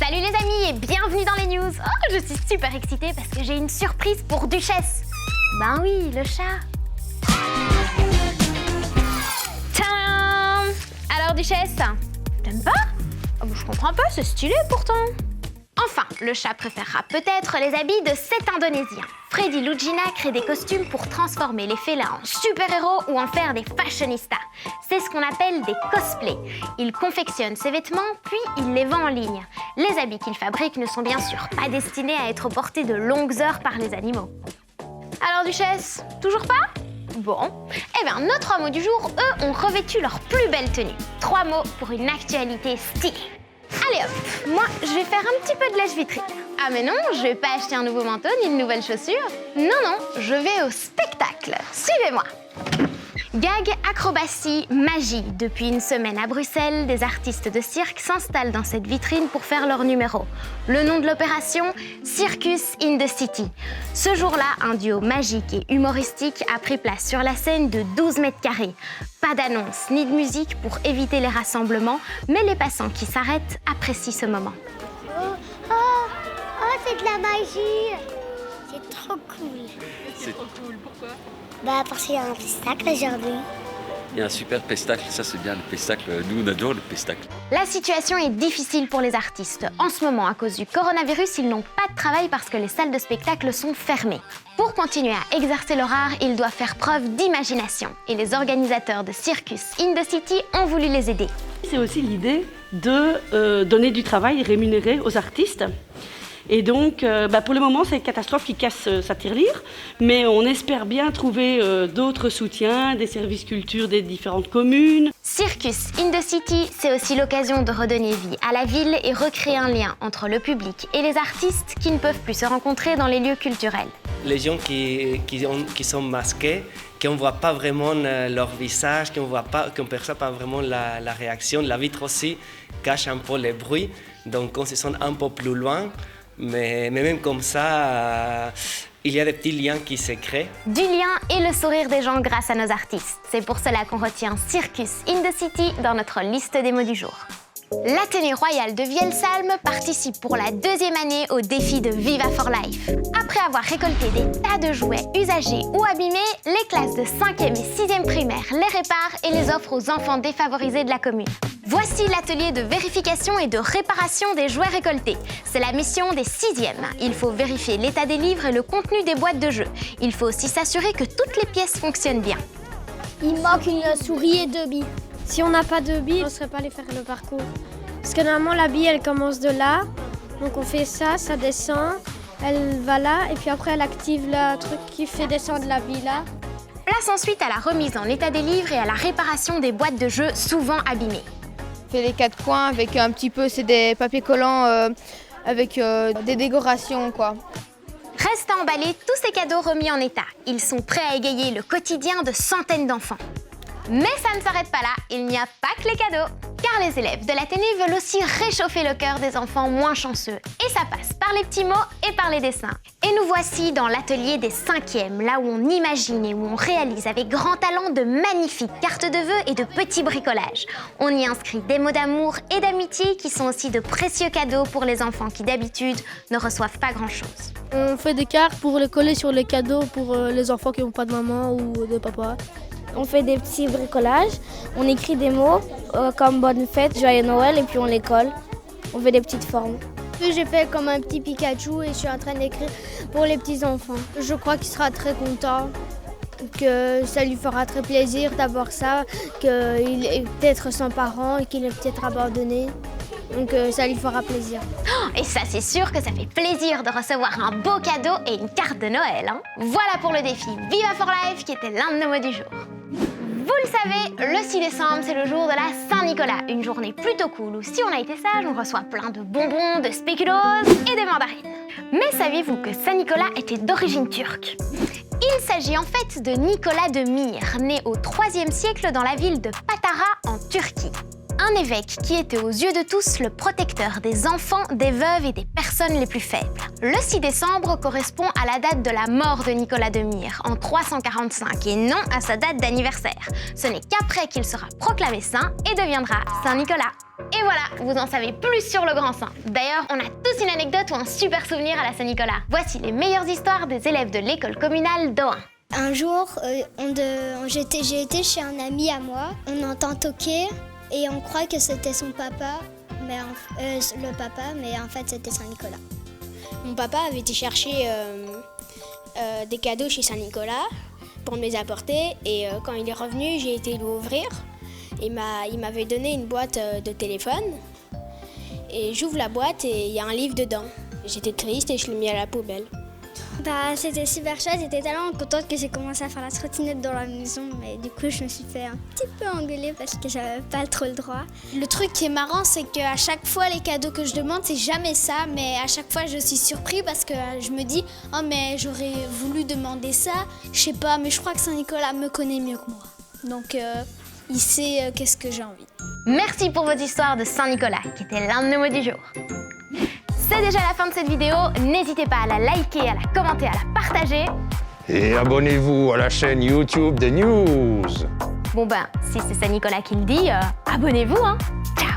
Salut les amis et bienvenue dans les news. Oh, je suis super excitée parce que j'ai une surprise pour Duchesse. Ben oui, le chat. Tadam! Alors Duchesse, t'aimes pas? Oh, je comprends pas, c'est stylé pourtant. Enfin, le chat préférera peut-être les habits de cet Indonésien. Freddy Lugina crée des costumes pour transformer les félins en super-héros ou en faire des fashionistas. C'est ce qu'on appelle des cosplays. Il confectionne ses vêtements, puis il les vend en ligne. Les habits qu'il fabrique ne sont bien sûr pas destinés à être portés de longues heures par les animaux. Alors Duchesse, toujours pas? Bon, eh bien nos 3 mots du jour, eux, ont revêtu leur plus belle tenue. 3 mots pour une actualité stylée. Allez hop, moi je vais faire un petit peu de lèche-vitrine. Ah mais non, je vais pas acheter un nouveau manteau ni une nouvelle chaussure. Non, je vais au spectacle. Suivez-moi. Gag, acrobatie, magie. Depuis une semaine à Bruxelles, des artistes de cirque s'installent dans cette vitrine pour faire leur numéro. Le nom de l'opération, Circus in the City. Ce jour-là, un duo magique et humoristique a pris place sur la scène de 12 mètres carrés. Pas d'annonce ni de musique pour éviter les rassemblements, mais les passants qui s'arrêtent apprécient ce moment. Oh, c'est de la magie! C'est trop cool. C'est trop cool, pourquoi? Parce qu'il y a un pestacle aujourd'hui. Il y a un super pestacle, ça c'est bien le pestacle, nous on adore le pestacle. La situation est difficile pour les artistes. En ce moment, à cause du coronavirus, ils n'ont pas de travail parce que les salles de spectacle sont fermées. Pour continuer à exercer leur art, ils doivent faire preuve d'imagination. Et les organisateurs de Circus in the City ont voulu les aider. C'est aussi l'idée de donner du travail rémunéré aux artistes. Et donc, pour le moment, c'est une catastrophe qui casse sa tirelire, mais on espère bien trouver d'autres soutiens, des services culture des différentes communes. Circus in the City, c'est aussi l'occasion de redonner vie à la ville et recréer un lien entre le public et les artistes qui ne peuvent plus se rencontrer dans les lieux culturels. Les gens qui sont masqués, qu'on ne voit pas vraiment leur visage, qu'on ne perçoit pas vraiment la réaction. La vitre aussi cache un peu les bruits, donc on se sent un peu plus loin. Mais même comme ça, il y a des petits liens qui se créent. Du lien et le sourire des gens grâce à nos artistes. C'est pour cela qu'on retient Circus in the City dans notre liste des mots du jour. L'Athénée royale de Vielsalm participe pour la 2e année au défi de Viva for Life. Après avoir récolté des tas de jouets usagés ou abîmés, les classes de 5e et 6e primaire les réparent et les offrent aux enfants défavorisés de la commune. Voici l'atelier de vérification et de réparation des jouets récoltés. C'est la mission des 6e. Il faut vérifier l'état des livres et le contenu des boîtes de jeux. Il faut aussi s'assurer que toutes les pièces fonctionnent bien. Il manque une souris et 2 billes. Si on n'a pas de billes, on ne serait pas allé faire le parcours. Parce que normalement, la bille, elle commence de là. Donc on fait ça, ça descend, elle va là, et puis après, elle active le truc qui fait descendre la bille là. Place ensuite à la remise en état des livres et à la réparation des boîtes de jeux souvent abîmées. On fait les 4 coins avec un petit peu, c'est des papiers collants avec des décorations, quoi. Reste à emballer tous ces cadeaux remis en état. Ils sont prêts à égayer le quotidien de centaines d'enfants. Mais ça ne s'arrête pas là, il n'y a pas que les cadeaux. Car les élèves de l'Athénée veulent aussi réchauffer le cœur des enfants moins chanceux. Et ça passe par les petits mots et par les dessins. Et nous voici dans l'atelier des 5e, là où on imagine et où on réalise avec grand talent de magnifiques cartes de vœux et de petits bricolages. On y inscrit des mots d'amour et d'amitié qui sont aussi de précieux cadeaux pour les enfants qui d'habitude ne reçoivent pas grand-chose. On fait des cartes pour les coller sur les cadeaux pour les enfants qui n'ont pas de maman ou de papa. On fait des petits bricolages, on écrit des mots comme bonne fête, joyeux Noël et puis on les colle. On fait des petites formes. J'ai fait comme un petit Pikachu et je suis en train d'écrire pour les petits enfants. Je crois qu'il sera très content, que ça lui fera très plaisir d'avoir ça, qu'il est peut-être sans parents et qu'il est peut-être abandonné. Donc ça lui fera plaisir. Et ça, c'est sûr que ça fait plaisir de recevoir un beau cadeau et une carte de Noël. Voilà pour le défi Viva for Life qui était l'un de nos mots du jour. Vous le savez, le 6 décembre, c'est le jour de la Saint-Nicolas. Une journée plutôt cool où si on a été sage, on reçoit plein de bonbons, de spéculoos et de mandarines. Mais saviez-vous que Saint-Nicolas était d'origine turque? Il s'agit en fait de Nicolas de Myre, né au IIIe siècle dans la ville de Patara en Turquie. Un évêque qui était aux yeux de tous le protecteur des enfants, des veuves et des personnes les plus faibles. Le 6 décembre correspond à la date de la mort de Nicolas de Myre en 345 et non à sa date d'anniversaire. Ce n'est qu'après qu'il sera proclamé saint et deviendra Saint Nicolas. Et voilà, vous en savez plus sur le grand saint. D'ailleurs, on a tous une anecdote ou un super souvenir à la Saint-Nicolas. Voici les meilleures histoires des élèves de l'école communale d'Ohain. Un jour, j'ai été chez un ami à moi, on entend toquer et on croit que c'était son papa, mais en fait c'était Saint-Nicolas. Mon papa avait été chercher des cadeaux chez Saint-Nicolas pour me les apporter et quand il est revenu, j'ai été l'ouvrir. Il m'avait donné une boîte de téléphone et j'ouvre la boîte et il y a un livre dedans. J'étais triste et je l'ai mis à la poubelle. C'était super chouette, j'étais tellement contente que j'ai commencé à faire la trottinette dans la maison, mais du coup je me suis fait un petit peu engueuler parce que j'avais pas trop le droit. Le truc qui est marrant, c'est qu'à chaque fois les cadeaux que je demande, c'est jamais ça, mais à chaque fois je suis surpris parce que je me dis « Oh mais j'aurais voulu demander ça, je sais pas, mais je crois que Saint-Nicolas me connaît mieux que moi. » Donc il sait qu'est-ce que j'ai envie. Merci pour votre histoire de Saint-Nicolas, qui était l'un de nos mots du jour. C'est déjà la fin de cette vidéo, n'hésitez pas à la liker, à la commenter, à la partager. Et abonnez-vous à la chaîne YouTube des News. Bon si c'est Saint-Nicolas qui le dit, abonnez-vous hein. Ciao.